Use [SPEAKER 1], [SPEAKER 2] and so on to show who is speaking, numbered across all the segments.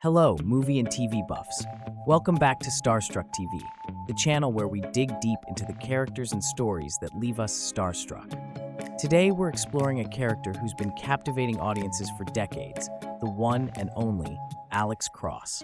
[SPEAKER 1] Hello, movie and TV buffs. Welcome back to Starstruck TV, the channel where we dig deep into the characters and stories that leave us starstruck. Today, we're exploring a character who's been captivating audiences for decades, the one and only Alex Cross.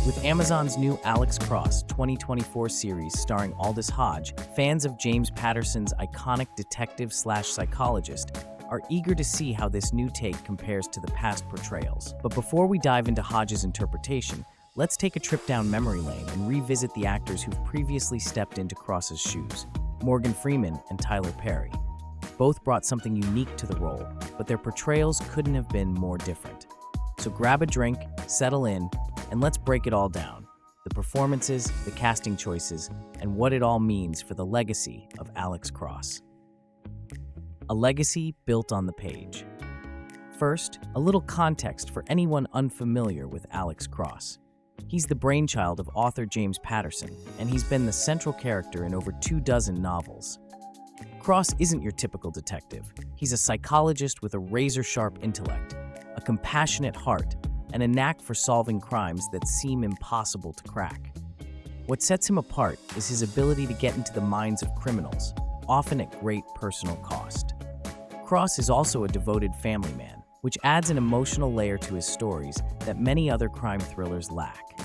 [SPEAKER 1] With Amazon's new Alex Cross 2024 series starring Aldis Hodge, fans of James Patterson's iconic detective/psychologist are eager to see how this new take compares to the past portrayals. But before we dive into Hodge's interpretation, let's take a trip down memory lane and revisit the actors who've previously stepped into Cross's shoes, Morgan Freeman and Tyler Perry. Both brought something unique to the role, but their portrayals couldn't have been more different. So grab a drink, settle in, and let's break it all down. The performances, the casting choices, and what it all means for the legacy of Alex Cross. A legacy built on the page. First, a little context for anyone unfamiliar with Alex Cross. He's the brainchild of author James Patterson, and he's been the central character in over 24 novels. Cross isn't your typical detective. He's a psychologist with a razor-sharp intellect, a compassionate heart, and a knack for solving crimes that seem impossible to crack. What sets him apart is his ability to get into the minds of criminals, often at great personal cost. Cross is also a devoted family man, which adds an emotional layer to his stories that many other crime thrillers lack.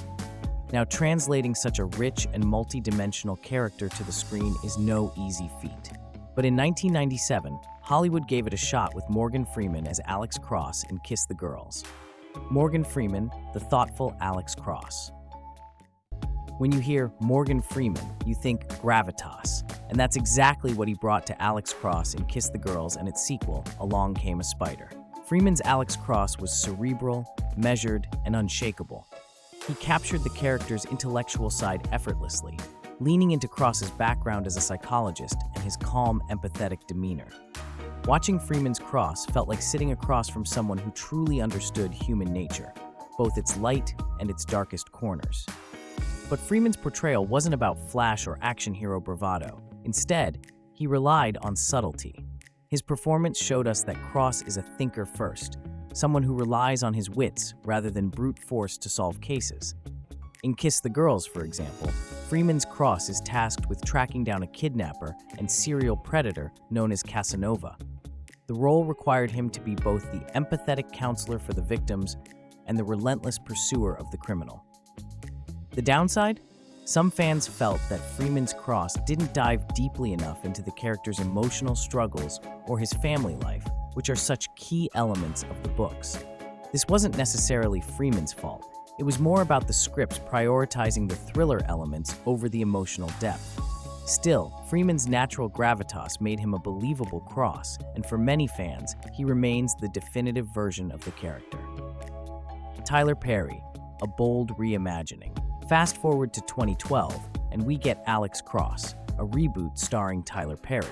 [SPEAKER 1] Now, translating such a rich and multi-dimensional character to the screen is no easy feat. But in 1997, Hollywood gave it a shot with Morgan Freeman as Alex Cross in Kiss the Girls. Morgan Freeman, the thoughtful Alex Cross. When you hear Morgan Freeman, you think gravitas, and that's exactly what he brought to Alex Cross in Kiss the Girls and its sequel, Along Came a Spider. Freeman's Alex Cross was cerebral, measured, and unshakable. He captured the character's intellectual side effortlessly, leaning into Cross's background as a psychologist and his calm, empathetic demeanor. Watching Freeman's Cross felt like sitting across from someone who truly understood human nature, both its light and its darkest corners. But Freeman's portrayal wasn't about flash or action hero bravado. Instead, he relied on subtlety. His performance showed us that Cross is a thinker first, someone who relies on his wits rather than brute force to solve cases. In Kiss the Girls, for example, Freeman's Cross is tasked with tracking down a kidnapper and serial predator known as Casanova. The role required him to be both the empathetic counselor for the victims and the relentless pursuer of the criminal. The downside? Some fans felt that Freeman's Cross didn't dive deeply enough into the character's emotional struggles or his family life, which are such key elements of the books. This wasn't necessarily Freeman's fault. It was more about the scripts prioritizing the thriller elements over the emotional depth. Still, Freeman's natural gravitas made him a believable Cross, and for many fans, he remains the definitive version of the character. Tyler Perry, a bold reimagining. Fast forward to 2012, and we get Alex Cross, a reboot starring Tyler Perry.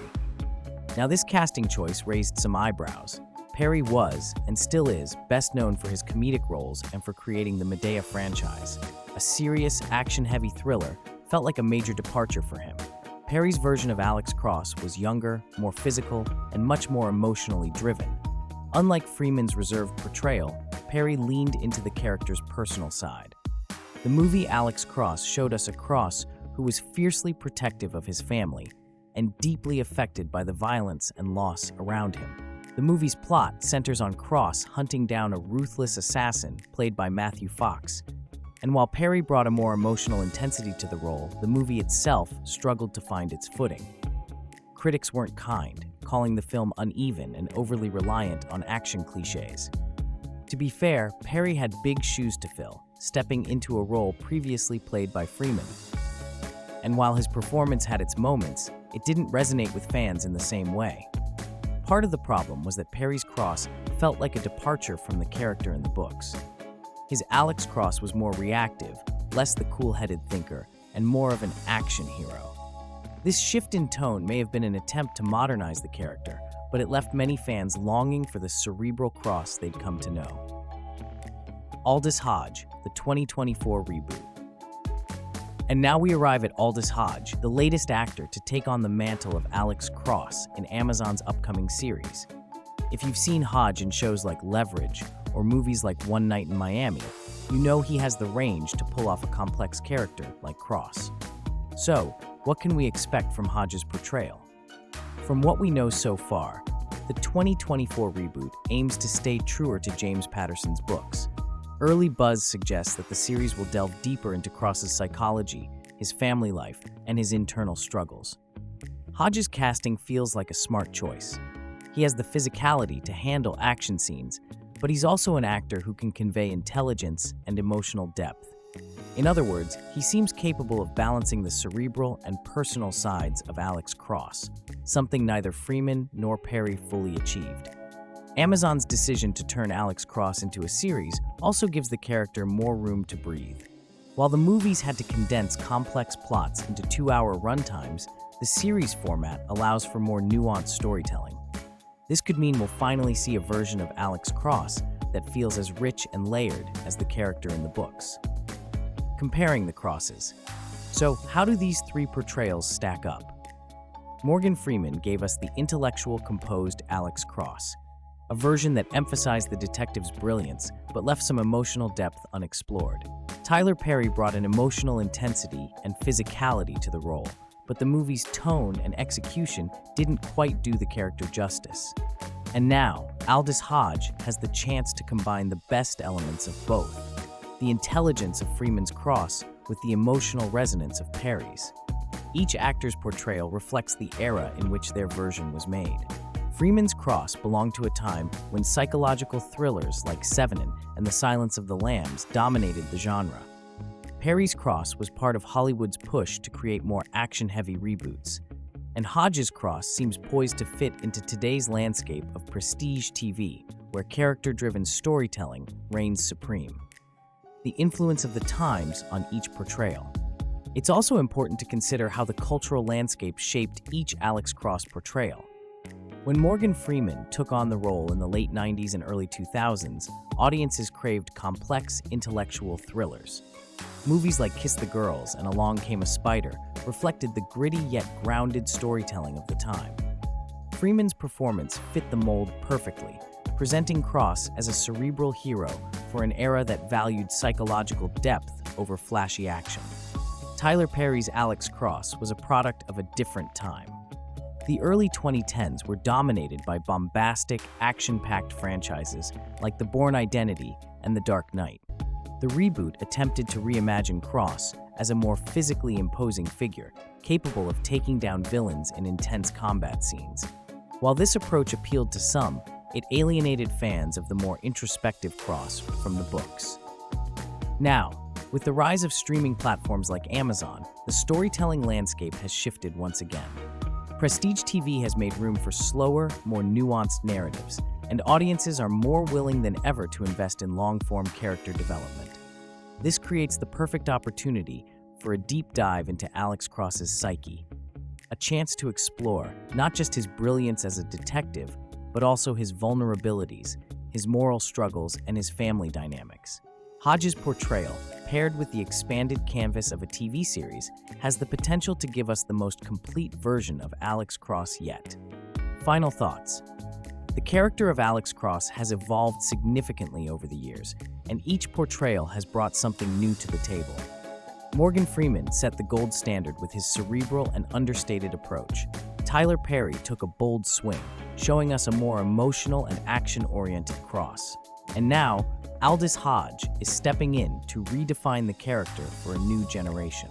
[SPEAKER 1] Now, this casting choice raised some eyebrows. Perry was, and still is, best known for his comedic roles and for creating the Medea franchise. A serious, action-heavy thriller felt like a major departure for him. Perry's version of Alex Cross was younger, more physical, and much more emotionally driven. Unlike Freeman's reserved portrayal, Perry leaned into the character's personal side. The movie Alex Cross showed us a Cross who was fiercely protective of his family and deeply affected by the violence and loss around him. The movie's plot centers on Cross hunting down a ruthless assassin played by Matthew Fox. And while Perry brought a more emotional intensity to the role, the movie itself struggled to find its footing. Critics weren't kind, calling the film uneven and overly reliant on action cliches. To be fair, Perry had big shoes to fill, stepping into a role previously played by Freeman. And while his performance had its moments, it didn't resonate with fans in the same way. Part of the problem was that Perry's Cross felt like a departure from the character in the books. His Alex Cross was more reactive, less the cool-headed thinker, and more of an action hero. This shift in tone may have been an attempt to modernize the character, but it left many fans longing for the cerebral Cross they'd come to know. Aldis Hodge, the 2024 reboot. And now we arrive at Aldis Hodge, the latest actor to take on the mantle of Alex Cross in Amazon's upcoming series. If you've seen Hodge in shows like Leverage or movies like One Night in Miami, you know he has the range to pull off a complex character like Cross. So, what can we expect from Hodge's portrayal? From what we know so far, the 2024 reboot aims to stay truer to James Patterson's books. Early buzz suggests that the series will delve deeper into Cross's psychology, his family life, and his internal struggles. Hodge's casting feels like a smart choice. He has the physicality to handle action scenes, but he's also an actor who can convey intelligence and emotional depth. In other words, he seems capable of balancing the cerebral and personal sides of Alex Cross, something neither Freeman nor Perry fully achieved. Amazon's decision to turn Alex Cross into a series also gives the character more room to breathe. While the movies had to condense complex plots into 2-hour runtimes, the series format allows for more nuanced storytelling. This could mean we'll finally see a version of Alex Cross that feels as rich and layered as the character in the books. Comparing the Crosses. So, how do these three portrayals stack up? Morgan Freeman gave us the intellectual, composed Alex Cross, a version that emphasized the detective's brilliance but left some emotional depth unexplored. Tyler Perry brought an emotional intensity and physicality to the role, but the movie's tone and execution didn't quite do the character justice. And now, Aldis Hodge has the chance to combine the best elements of both: the intelligence of Freeman's Cross with the emotional resonance of Perry's. Each actor's portrayal reflects the era in which their version was made. Freeman's Cross belonged to a time when psychological thrillers like Sevenin and The Silence of the Lambs dominated the genre. Perry's Cross was part of Hollywood's push to create more action-heavy reboots, and Hodge's Cross seems poised to fit into today's landscape of prestige TV, where character-driven storytelling reigns supreme. The influence of the times on each portrayal. It's also important to consider how the cultural landscape shaped each Alex Cross portrayal. When Morgan Freeman took on the role in the late 90s and early 2000s, audiences craved complex, intellectual thrillers. Movies like Kiss the Girls and Along Came a Spider reflected the gritty yet grounded storytelling of the time. Freeman's performance fit the mold perfectly, presenting Cross as a cerebral hero for an era that valued psychological depth over flashy action. Tyler Perry's Alex Cross was a product of a different time. The early 2010s were dominated by bombastic, action-packed franchises like The Bourne Identity and The Dark Knight. The reboot attempted to reimagine Cross as a more physically imposing figure, capable of taking down villains in intense combat scenes. While this approach appealed to some, it alienated fans of the more introspective Cross from the books. Now, with the rise of streaming platforms like Amazon, the storytelling landscape has shifted once again. Prestige TV has made room for slower, more nuanced narratives, and audiences are more willing than ever to invest in long-form character development. This creates the perfect opportunity for a deep dive into Alex Cross's psyche, a chance to explore not just his brilliance as a detective, but also his vulnerabilities, his moral struggles, and his family dynamics. Hodge's portrayal, paired with the expanded canvas of a TV series, has the potential to give us the most complete version of Alex Cross yet. Final thoughts. The character of Alex Cross has evolved significantly over the years, and each portrayal has brought something new to the table. Morgan Freeman set the gold standard with his cerebral and understated approach. Tyler Perry took a bold swing, showing us a more emotional and action-oriented Cross. And now, Aldis Hodge is stepping in to redefine the character for a new generation.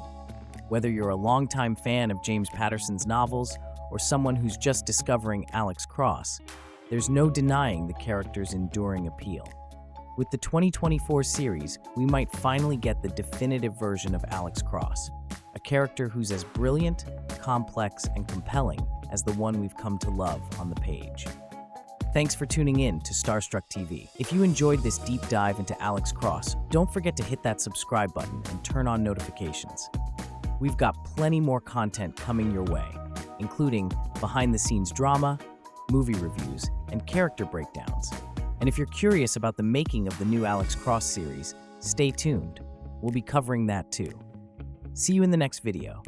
[SPEAKER 1] Whether you're a longtime fan of James Patterson's novels or someone who's just discovering Alex Cross, there's no denying the character's enduring appeal. With the 2024 series, we might finally get the definitive version of Alex Cross, a character who's as brilliant, complex, and compelling as the one we've come to love on the page. Thanks for tuning in to Starstruck TV. If you enjoyed this deep dive into Alex Cross, don't forget to hit that subscribe button and turn on notifications. We've got plenty more content coming your way, including behind-the-scenes drama, movie reviews, and character breakdowns. And if you're curious about the making of the new Alex Cross series, stay tuned. We'll be covering that too. See you in the next video.